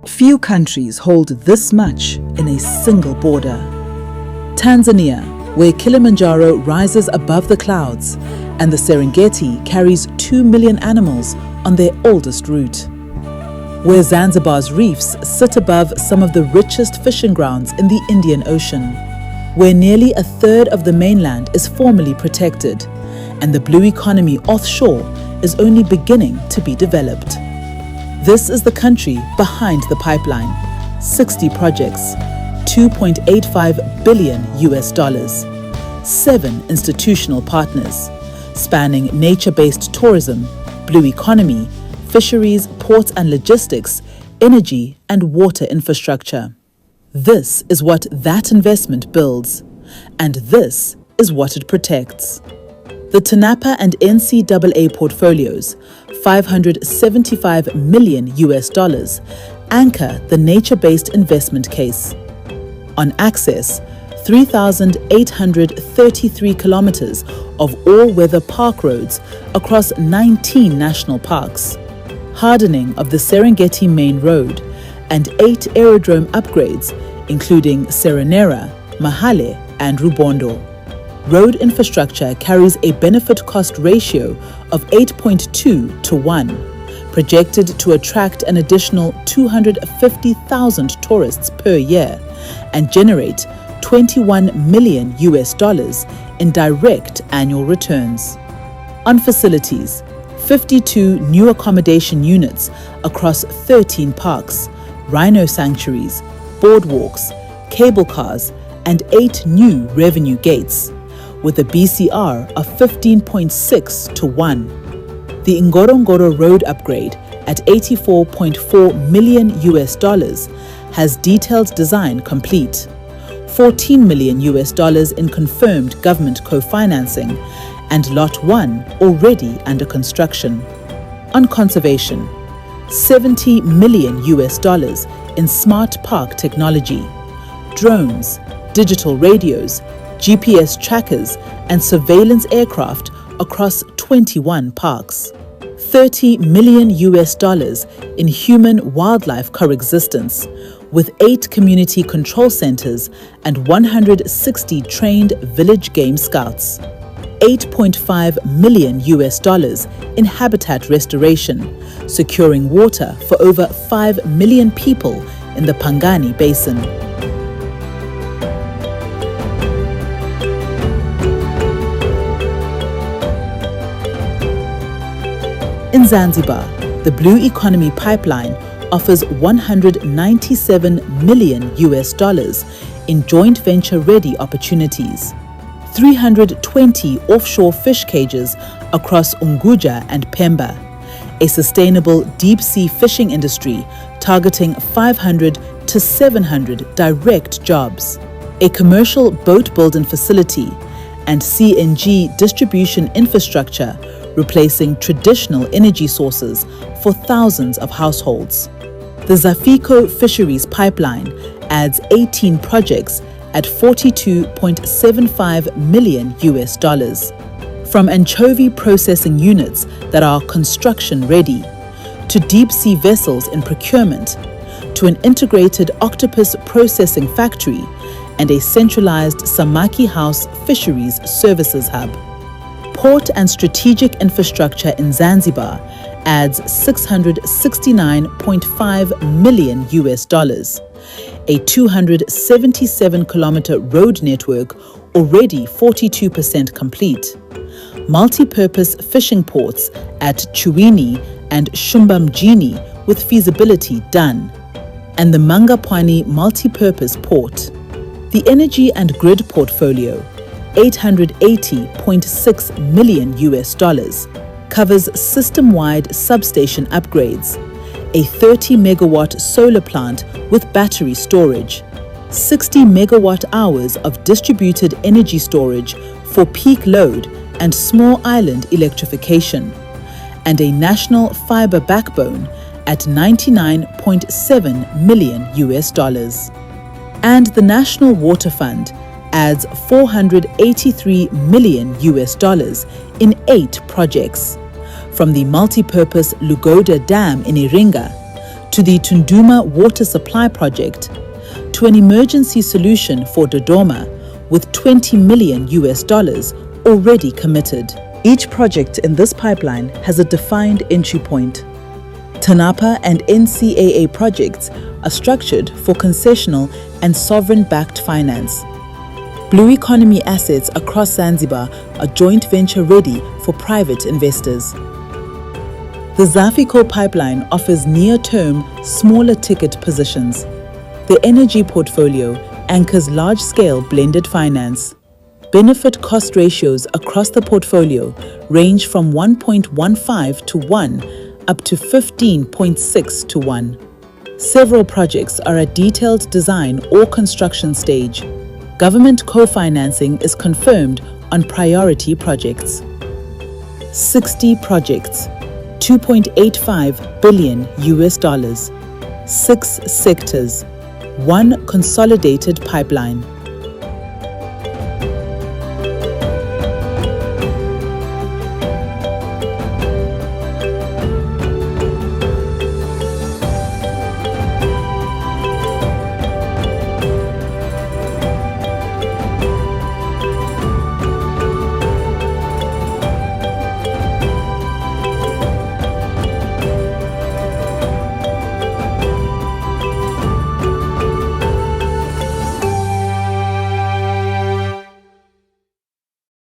Few countries hold this much in a single border. Tanzania, where Kilimanjaro rises above the clouds and the Serengeti carries 2 million animals on their oldest route. Where Zanzibar's reefs sit above some of the richest fishing grounds in the Indian Ocean. Where nearly a third of the mainland is formally protected and the blue economy offshore is only beginning to be developed. This is the country behind the pipeline. 60 projects, $2.85 billion, 7 institutional partners, spanning nature-based tourism, blue economy, fisheries, ports and logistics, energy and water infrastructure. This is what that investment builds, and this is what it protects. The TANAPA and NCAA portfolios, $575 million, anchor the nature-based investment case. On access, 3,833 kilometers of all-weather park roads across 19 national parks, hardening of the Serengeti Main Road, and 8 aerodrome upgrades, including Serenera, Mahale, and Rubondo. Road infrastructure carries a benefit-cost ratio of 8.2 to 1, projected to attract an additional 250,000 tourists per year and generate $21 million in direct annual returns. On facilities, 52 new accommodation units across 13 parks, rhino sanctuaries, boardwalks, cable cars, and 8 new revenue gates, with a BCR of 15.6 to 1. The Ngorongoro Road upgrade at $84.4 million has detailed design complete, $14 million in confirmed government co-financing, and Lot 1 already under construction. On conservation, $70 million in smart park technology, drones, digital radios, GPS trackers and surveillance aircraft across 21 parks. $30 million in human-wildlife coexistence, with 8 community control centers and 160 trained village game scouts. $8.5 million in habitat restoration, securing water for over 5 million people in the Pangani Basin. In Zanzibar, the Blue Economy Pipeline offers $197 million in joint venture-ready opportunities, 320 offshore fish cages across Unguja and Pemba, a sustainable deep-sea fishing industry targeting 500 to 700 direct jobs, a commercial boat building facility, and CNG distribution infrastructure replacing traditional energy sources for thousands of households. The Zafiko Fisheries Pipeline adds 18 projects at $42.75 million, from anchovy processing units that are construction ready, to deep-sea vessels in procurement, to an integrated octopus processing factory and a centralized Samaki House fisheries services hub. Port and strategic infrastructure in Zanzibar adds $669.5 million, a 277-kilometer road network already 42% complete, multi-purpose fishing ports at Chuini and Shumba Mjini with feasibility done, and the Mangapwani multi-purpose port. The energy and grid portfolio, $880.6 million, covers system-wide substation upgrades, a 30-megawatt solar plant with battery storage, 60 megawatt-hours of distributed energy storage for peak load and small island electrification, and a national fiber backbone at $99.7 million. And the National Water Fund adds $483 million in 8 projects, from the multi-purpose Lugoda Dam in Iringa to the Tunduma water supply project, to an emergency solution for Dodoma with $20 million already committed. Each project in this pipeline has a defined entry point. TANAPA and NCAA projects are structured for concessional and sovereign-backed finance. Blue economy assets across Zanzibar are joint venture ready for private investors. The Zafico pipeline offers near-term, smaller ticket positions. The energy portfolio anchors large-scale blended finance. Benefit cost ratios across the portfolio range from 1.15 to 1 up to 15.6 to 1. Several projects are at detailed design or construction stage. Government co-financing is confirmed on priority projects. 60 projects, $2.85 billion, 6 sectors, 1 consolidated pipeline.